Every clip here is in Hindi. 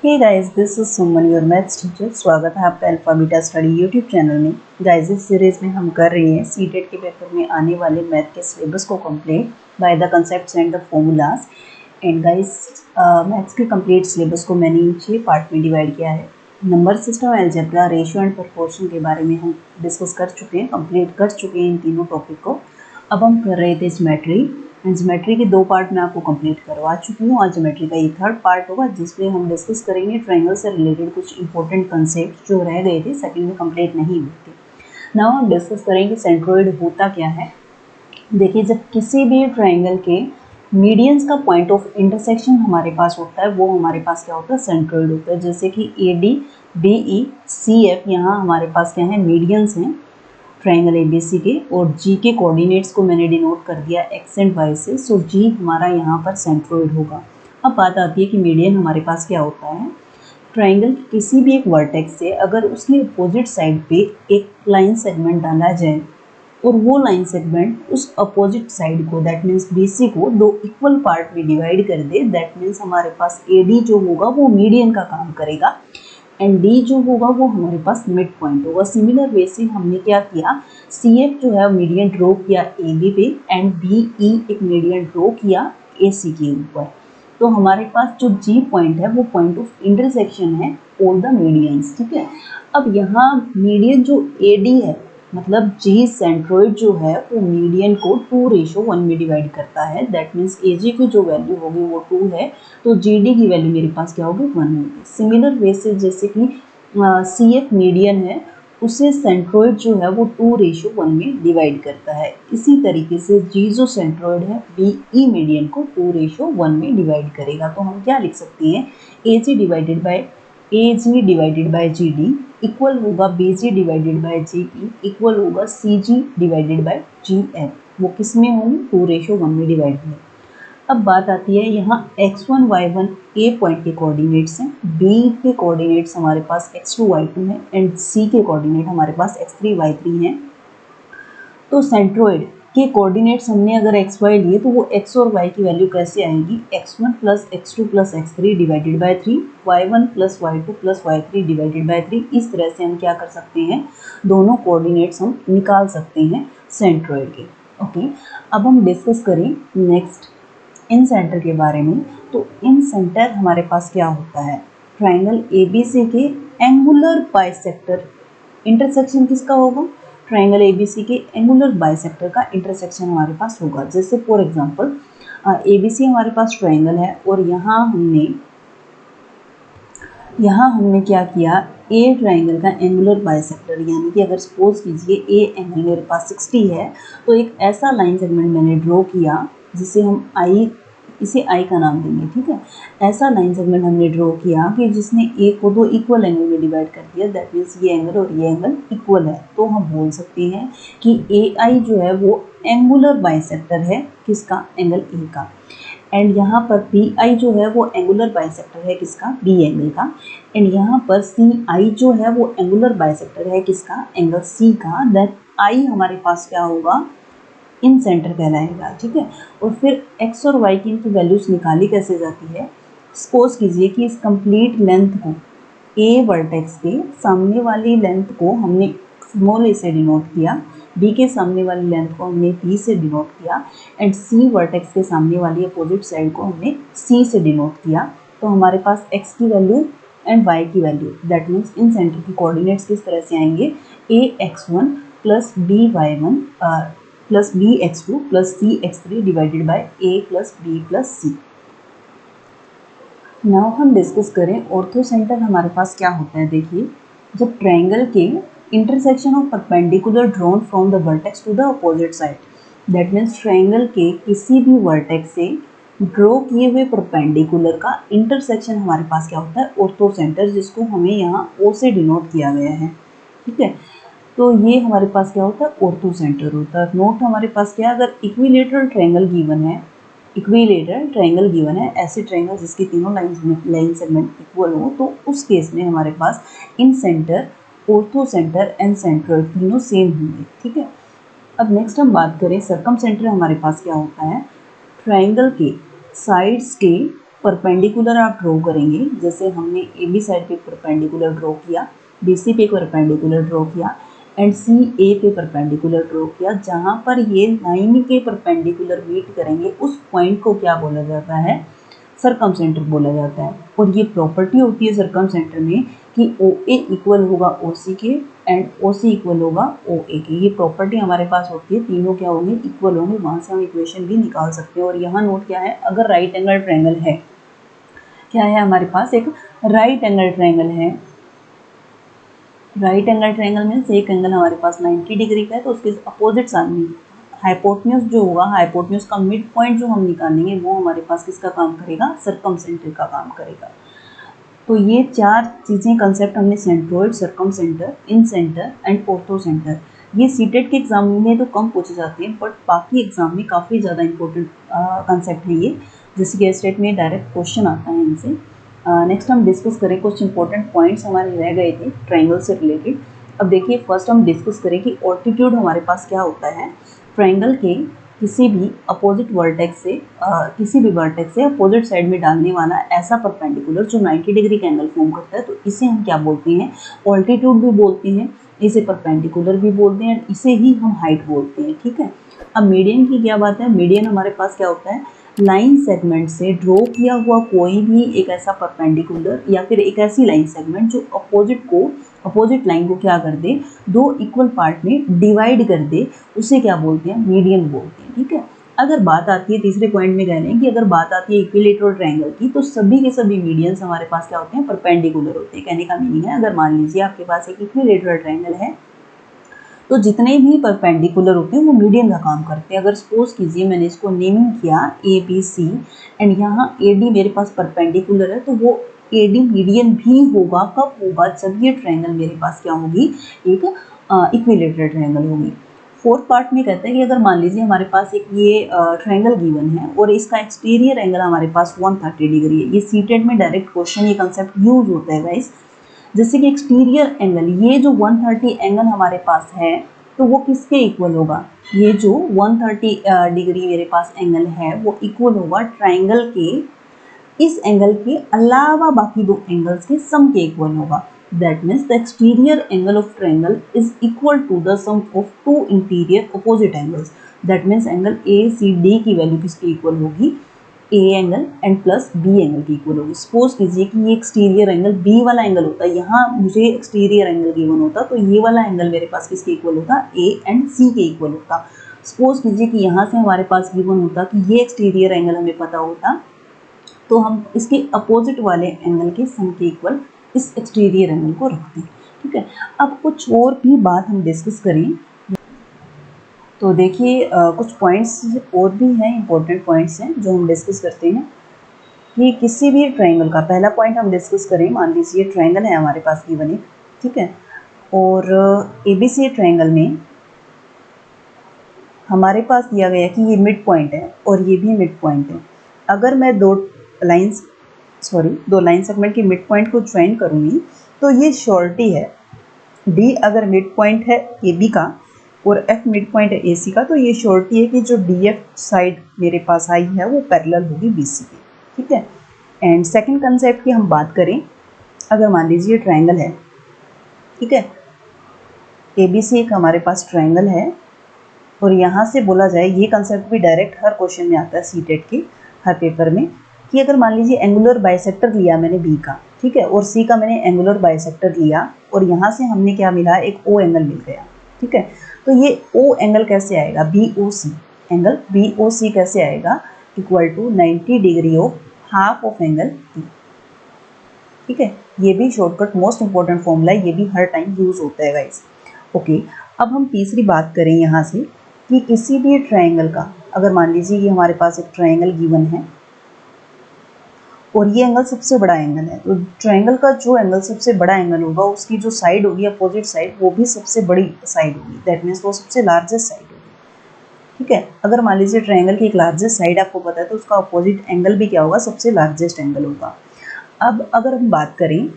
Hey guys, this is Suman your maths teacher. स्वागत है आपका alpha beta study YouTube channel में। गाइस, इस सीरीज में हम कर रहे हैं सीटेट के पेपर में आने वाले मैथ के सिलेबस को complete by the concepts and the formulas. And guys, maths के कंप्लीट सिलेबस को मैंने 6 पार्ट में डिवाइड किया है। Number system, algebra, ratio and proportion के बारे में हम डिस्कस कर चुके हैं, कंप्लीट कर चुके हैं इन तीनों टॉपिक को। अब हम कर रहे थे ज्योमेट्री। ज्योमेट्री के 2 पार्ट मैं आपको कंप्लीट करवा चुकी हूँ। आज ज्योमेट्री का ये 3rd पार्ट होगा जिसमें हम डिस्कस करेंगे ट्रायंगल से रिलेटेड कुछ इंपॉर्टेंट कंसेप्ट जो रह गए थे, सेकंड में कंप्लीट नहीं हुए थे। नाउ हम डिस्कस करेंगे सेंट्रोइड होता क्या है। देखिए, जब किसी भी ट्रायंगल के मीडियंस का पॉइंट ऑफ इंटरसेक्शन हमारे पास होता है, वो हमारे पास क्या होता है, सेंट्रोइड होता है। जैसे कि AD, BE, CF यहाँ हमारे पास क्या है, मीडियंस हैं ट्रायंगल ABC के, और G के कोऑर्डिनेट्स को मैंने डिनोट कर दिया X एंड Y से। सो G हमारा यहाँ पर सेंट्रोइड होगा। अब बात आती है कि मीडियन हमारे पास क्या होता है। ट्रायंगल के किसी भी एक वर्टेक्स से अगर उसके अपोजिट साइड पे एक लाइन सेगमेंट डाला जाए और वो लाइन सेगमेंट उस अपोजिट साइड को, दैट मीन्स BC को, 2 इक्वल पार्ट में डिवाइड कर दे, दैट मीन्स हमारे पास AD जो होगा वो मीडियन का काम करेगा एंड D जो होगा वो हमारे पास मिड पॉइंट होगा। सिमिलर वे से हमने क्या किया, CF जो है मीडियन ड्रॉ किया AB पे एंड BE एक मीडियन ड्रॉ किया AC के ऊपर। तो हमारे पास जो G पॉइंट है वो पॉइंट ऑफ इंटरसेक्शन है ऑल द मीडियंस। ठीक है, अब यहाँ मीडियन जो AD है, मतलब G सेंट्रोइड जो है वो मीडियन को 2:1 में डिवाइड करता है। दैट मीन्स AG की जो वैल्यू होगी वो 2 है, तो GD की वैल्यू मेरे पास क्या होगी, 1 होगी। सिमिलर वे से जैसे कि CF मीडियन है, उसे सेंट्रोइड जो है वो 2:1 में डिवाइड करता है। इसी तरीके से G जो सेंट्रोइड है BE मीडियन को 2:1 में डिवाइड करेगा। तो हम क्या लिख सकते हैं, AG divided by GD equal होगा BG divided by GE equal होगा CG डिवाइडेड बाय GF। वो किस में होंगे, 2:1 में डिवाइड होंगे। अब बात आती है यहाँ x1 y1 A पॉइंट के कोऑर्डिनेट्स हैं, B के कोऑर्डिनेट्स हमारे पास x2 y2 हैं एंड C के कोऑर्डिनेट हमारे पास x3 y3 हैं। तो सेंट्रोइड के कोऑर्डिनेट्स हमने अगर x y लिए तो वो x और y की वैल्यू कैसे आएगी, x1 plus x2 plus x3 divided by 3, y1 plus y2 plus y3 divided by 3। इस तरह से हम क्या कर सकते हैं, दोनों कोऑर्डिनेट्स हम निकाल सकते हैं सेंट्रोइड के। ओके, अब हम डिस्कस करें नेक्स्ट इन सेंटर के बारे में। तो इन सेंटर हमारे पास क्या होता है, ट्रायंगल ABC के एंगुलर बाइसेक्टर इंटरसेक्शन किसका होगा, ट्रायंगल ABC के एंगुलर बाइसेक्टर का इंटरसेक्शन हमारे पास होगा। जैसे फॉर एग्जांपल ABC हमारे पास ट्रायंगल है और यहाँ हमने क्या किया, A ट्रायंगल का एंगुलर बाइसेक्टर, यानी कि अगर सपोज कीजिए A एंगल मेरे पास 60 है, तो एक ऐसा लाइन सेगमेंट मैंने ड्रॉ किया जिसे हम इसे I का नाम देंगे। ठीक है, ऐसा लाइन सेगमेंट हमने ड्रॉ किया कि जिसने A को 2 इक्वल एंगल में डिवाइड कर दिया, दैट मीन्स ये एंगल और ये एंगल इक्वल है। तो हम बोल सकते हैं कि AI जो है वो एंगुलर बाइसेक्टर है किसका, एंगल A का। एंड यहाँ पर BI जो है वो एंगुलर बाइसेक्टर है किसका, B एंगल का। एंड यहाँ पर CI जो है वो एंगुलर बाइसेक्टर है किसका, एंगल C का। दैट I हमारे पास क्या होगा, इन सेंटर कहलाएगा। ठीक है, और फिर x और y की इनकी वैल्यूज निकाली कैसे जाती है, सपोज कीजिए कि इस कंप्लीट लेंथ को A वर्टेक्स के सामने वाली लेंथ को हमने स्मॉल a से डिनोट किया, B के सामने वाली लेंथ को हमने B से डिनोट किया एंड C वर्टेक्स के सामने वाली अपोजिट साइड को हमने C से डिनोट किया। तो हमारे पास x की वैल्यू एंड y की value, that means incentre की कोऑर्डिनेट्स किस तरह से आएंगे, ax1 plus by1 plus bx2 plus cx3 divided by a plus b plus c। Now हम डिस्कस करें ऑर्थो सेंटर हमारे पास क्या होता है। देखिए, जब ट्रायंगल के intersection of perpendicular drawn from the vertex to the opposite side, that means triangle के किसी भी वर्टेक्स से ड्रॉ किए हुए परपेंडिकुलर का इंटरसेक्शन हमारे पास क्या होता है, ऑर्थो सेंटर, जिसको हमें यहाँ O से डिनोट किया गया है। ठीक है, तो ये हमारे पास क्या होता है, ऑर्थो सेंटर होता है। नोट हमारे पास क्या है, अगर इक्विलेटरल ट्रायंगल गिवन है, इक्विलेटरल ट्रायंगल गिवन है, ऐसे ट्रायंगल जिसकी तीनों लाइन सेगमेंट इक्वल हो, तो उस केस में हमारे पास incentre, orthocentre and centroid तीनों सेम होंगे। ठीक है, अब नेक्स्ट हम बात करें सर्कम सेंटर हमारे पास क्या होता है, ट्रायंगल के साइड्स के परपेंडिकुलर आप ड्रॉ करेंगे, जैसे हमने ए बी साइड पे परपेंडिकुलर ड्रॉ किया, बी सी पे परपेंडिकुलर ड्रॉ किया एंड सी ए पे परपेंडिकुलर ड्रॉ किया, जहाँ पर ये लाइन के परपेंडिकुलर मीट करेंगे उस पॉइंट को क्या बोला जाता है, सरकमसेंटर बोला जाता है। और ये प्रॉपर्टी होती है सरकमसेंटर में कि ओ ए इक्वल होगा ओ सी के एंड ओ सी इक्वल होगा ओ ए के। ये प्रॉपर्टी हमारे पास होती है, तीनों क्या होंगे, इक्वल होंगे, वहाँ से हम इक्वेशन भी निकाल सकते हैं। और यहाँ नोट क्या है, अगर राइट एंगल ट्रायंगल है, क्या है हमारे पास, एक राइट एंगल ट्रायंगल है। राइट एंगल ट्रायंगल मीन्स एक एंगल हमारे पास 90 डिग्री का है, तो उसके अपोजिट साइड में हाइपोटेन्यूज जो होगा, हाइपोटेन्यूज का मिड पॉइंट जो हम निकालेंगे वो हमारे पास किसका काम करेगा, सरकमसेंटर का काम करेगा। तो ये चार चीज़ें कंसेप्ट हमने, centroid, circumcentre, incentre and orthocentre, ये सीटेट के एग्जाम में तो कम पूछे जाते हैं, बट बाकी एग्जाम में काफ़ी ज़्यादा इंपॉर्टेंट कंसेप्ट है ये, जैसे कि स्टेट में डायरेक्ट क्वेश्चन आता है इनसे। नेक्स्ट हम डिस्कस करें, कुछ इंपॉर्टेंट पॉइंट्स हमारे रह गए थे ट्रायंगल से रिलेटेड। अब देखिए फर्स्ट हम डिस्कस करें कि ऑल्टीट्यूड हमारे पास क्या होता है। ट्रायंगल के किसी भी अपोजिट वर्टेक्स से किसी भी वर्टेक्स से अपोजिट साइड में डालने वाला ऐसा परपेंडिकुलर जो 90 डिग्री का एंगल फॉर्म करता है, तो इसे हम क्या बोलते हैं, ऑल्टीट्यूड भी बोलते हैं, इसे परपेंडिकुलर भी बोलते हैं, इसे ही हम हाइट बोलते हैं। ठीक है, अब मीडियन की क्या बात है, मीडियन हमारे पास क्या होता है, लाइन सेगमेंट से ड्रॉ किया हुआ कोई भी एक ऐसा परपेंडिकुलर या फिर एक ऐसी लाइन सेगमेंट जो अपोजिट लाइन को क्या कर दे, दो इक्वल पार्ट में डिवाइड कर दे, उसे क्या बोलते हैं, मीडियन बोलते हैं। ठीक है, अगर बात आती है तीसरे पॉइंट में कह रहे हैं कि अगर बात आती है इक्विलेटरल ट्रायंगल की, तो सभी के सभी मीडियंस हमारे पास क्या होते हैं, परपेंडिकुलर होते हैं। कहने का मीनिंग है, अगर मान लीजिए आपके पास एक इक्विलेटरल ट्रायंगल है, तो जितने भी परपेंडिकुलर होते हैं वो मीडियन का काम करते हैं। अगर सपोज कीजिए मैंने इसको नेमिंग किया ए बी सी एंड यहाँ ए डी मेरे पास परपेंडिकुलर है, तो वो ए डी मीडियन भी होगा। कब होगा, जब ये ट्रायंगल मेरे पास क्या होगी, एक इक्विलेटरल ट्रायंगल होगी। फोर्थ पार्ट में कहता है कि अगर मान लीजिए हमारे पास एक ये ट्रायंगल गिवन है और इसका एक्सटीरियर एंगल हमारे पास 130 डिग्री है। ये सीटेट में डायरेक्ट क्वेश्चन, ये कंसेप्ट यूज होता है गाइस। जैसे कि एक्सटीरियर एंगल, ये जो 130 एंगल हमारे पास है, तो वो किसके इक्वल होगा, ये जो 130 डिग्री मेरे पास एंगल है वो इक्वल होगा ट्रायंगल के इस एंगल के अलावा बाकी दो एंगल्स के सम के इक्वल होगा। That means the exterior angle of triangle is equal to the sum of two interior opposite angles. That means angle A C D की वैल्यू किसकी इक्वल होगी, A angle and plus B angle की इक्वल होगी। सपोज कीजिए कि ये एक्सटीरियर एंगल बी वाला एंगल होता है, यहाँ मुझे एक्सटीरियर एंगल गिवन होता, तो ये वाला एंगल मेरे पास किसके इक्वल होता, ए एंड सी के इक्वल होता। सपोज कीजिए कि यहाँ से हमारे पास गिवन होता कि ये एक्सटीरियर एंगल हमें पता होता, तो हम इसके अपोजिट वाले एंगल के सम के इक्वल इस एक्सटीरियर एंगल को रखते हैं। ठीक है, अब कुछ और भी बात हम डिस्कस करें, तो देखिए कुछ पॉइंट्स और भी हैं, इंपॉर्टेंट पॉइंट्स हैं जो हम डिस्कस करते हैं कि किसी भी ट्रायंगल का, पहला पॉइंट हम डिस्कस करें, मान लीजिए ट्रायंगल है हमारे पास गिवन है, ठीक है, और एबीसी ट्रायंगल में हमारे पास दिया गया कि ये मिड पॉइंट है और ये भी मिड पॉइंट है। अगर मैं दो लाइन सेगमेंट के मिड पॉइंट को ज्वाइन करूँगी तो ये श्योरिटी है, डी अगर मिड पॉइंट है ए बी का और एफ मिड पॉइंट है ए सी का, तो ये श्योरिटी है कि जो डी एफ साइड मेरे पास आई है वो पैरेलल होगी बी सी के। ठीक है, एंड सेकंड कंसेप्ट की हम बात करें, अगर मान लीजिए ट्रायंगल है, ठीक है, ए बी सी एक हमारे पास ट्रायंगल है, और यहाँ से बोला जाए, ये कंसेप्ट भी डायरेक्ट हर क्वेश्चन में आता है सीटेट के हर पेपर में, कि अगर मान लीजिए एंगुलर बाइसेक्टर लिया मैंने बी का, ठीक है, और सी का मैंने एंगुलर बाइसेक्टर लिया, और यहाँ से हमने क्या मिला, एक ओ एंगल मिल गया। ठीक है, तो ये ओ एंगल कैसे आएगा, B O C angle, B O C कैसे आएगा, equal to 90 degree of half of angle B. ठीक है, ये भी शॉर्टकट मोस्ट इंपॉर्टेंट फॉर्मूला है, ये भी हर टाइम यूज होता है गाइस। ओके, अब हम तीसरी बात करें यहाँ से कि किसी भी ट्रायंगल का, अगर मान लीजिए ये हमारे पास एक ट्रायंगल गिवन है और ये एंगल सबसे बड़ा एंगल है, तो ट्रायंगल का जो एंगल सबसे बड़ा एंगल होगा उसकी जो साइड होगी अपोजिट साइड, वो भी सबसे बड़ी साइड होगी। दैट मीन्स वो सबसे लार्जेस्ट साइड होगी। ठीक है, अगर मान लीजिए ट्रायंगल की एक लार्जेस्ट साइड आपको पता है, तो उसका अपोजिट एंगल भी क्या होगा, सबसे लार्जेस्ट एंगल होगा। अब अगर हम बात करें,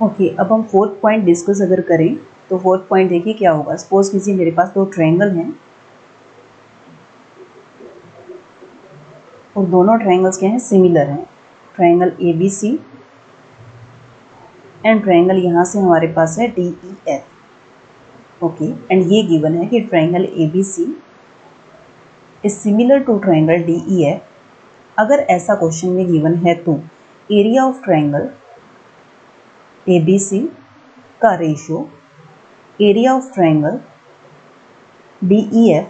ओके, अब हम फोर्थ पॉइंट डिस्कस अगर करें, तो फोर्थ पॉइंट देखिए क्या होगा। सपोज कीजिए मेरे पास दो ट्रायंगल हैं और दोनों ट्रायंगल्स क्या हैं, सिमिलर हैं, ट्रायंगल ABC एंड ट्रायंगल यहाँ से हमारे पास है DEF। ओके, एंड ये गिवन है कि triangle ABC is similar to triangle DEF। अगर ऐसा क्वेश्चन में गिवन है तो एरिया ऑफ ट्रायंगल ABC का ratio area of triangle DEF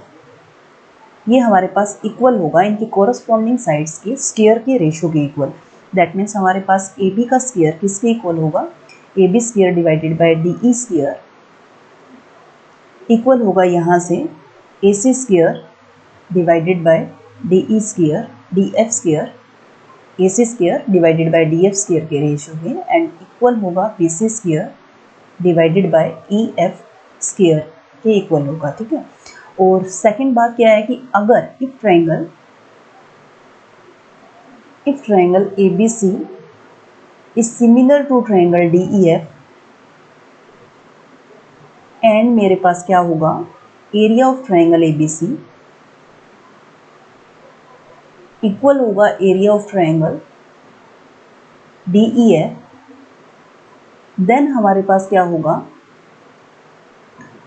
ये हमारे पास इक्वल होगा इनकी कोरस्पॉन्डिंग साइड्स के स्क्वायर के रेशियो के इक्वल। दैट मीन्स हमारे पास AB का स्क्वायर किसके इक्वल होगा, AB square divided by DE square equal होगा यहाँ से AC square divided by DE square DF square AC square divided bye DF square के रेशियो में, एंड इक्वल होगा BC square divided bye EF square के इक्वल होगा। ठीक है, और सेकंड बात क्या है कि अगर if triangle ABC is similar to triangle DEF and मेरे पास क्या होगा, area of triangle ABC equal होगा area of triangle DEF, then हमारे पास क्या होगा,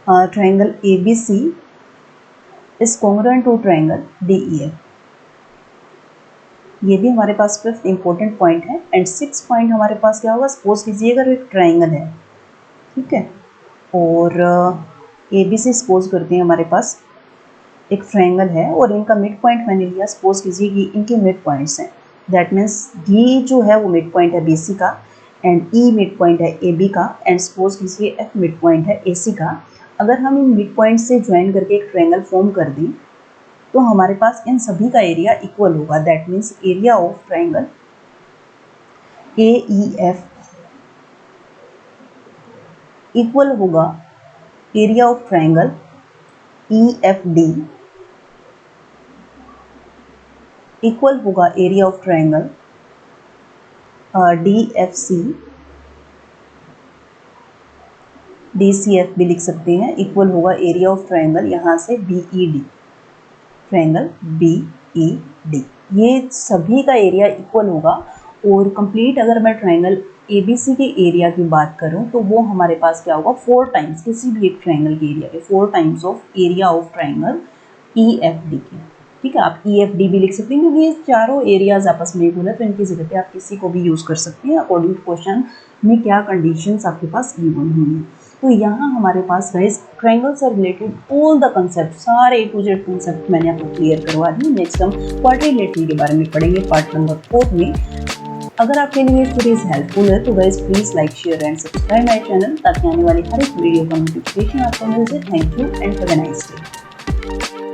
triangle ABC is congruent to triangle DEF। ये भी हमारे पास फिफ्थ इंपॉर्टेंट पॉइंट है। एंड सिक्स पॉइंट हमारे पास क्या होगा, सपोज कीजिए अगर एक ट्रायंगल है, ठीक है, और ABC सपोज करते हैं हमारे पास एक ट्रायंगल है और इनका मिड पॉइंट मैंने लिया, सपोज कीजिए कि इनके मिड पॉइंट्स हैं। दैट मीन्स D जो है वो मिड पॉइंट है BC का, एंड E मिड पॉइंट है AB का, एंड सपोज कीजिए F मिड पॉइंट है AC का। अगर हम इन मिड पॉइंट से ज्वाइन करके एक ट्रायंगल फॉर्म कर दें तो हमारे पास इन सभी का एरिया इक्वल होगा। That means area of triangle AEF equal होगा area of triangle EFD equal होगा area of triangle DFC, DCF भी लिख सकते हैं, इक्वल होगा एरिया ऑफ ट्रायंगल यहाँ से BED, ट्रायंगल BED। ये सभी का एरिया इक्वल होगा। और कंप्लीट अगर मैं ट्रायंगल ABC के एरिया की बात करूं तो वो हमारे पास क्या होगा, 4 टाइम्स किसी भी एक ट्रायंगल के एरिया के 4 times of area of triangle EFD की। ठीक है, आप EFD भी लिख सकते हैं क्योंकि ये चारों एरियाज आपस में इक्वल है, तो इनकी जगह पे आप किसी को भी यूज़ कर सकते हैं अकॉर्डिंग टू क्वेश्चन में क्या कंडीशंस आपके पास गिवन हुई हैं। तो यहाँ हमारे पास गाइस ट्रायंगल से रिलेटेड ऑल द कंसेप्ट, सारे A to Z कंसेप्ट मैंने आपको क्लियर करवा दिए। नेक्स्ट हम क्वाड्रिलेटरल के बारे में पढ़ेंगे पार्ट नंबर 4 में। अगर आपके लिए सीरीज हेल्पफुल है तो guys please like, share and subscribe my channel ताकि आने वाली हर एक वीडियो का नोटिफिकेशन आपको मिल जाए। Thank you and have a nice day.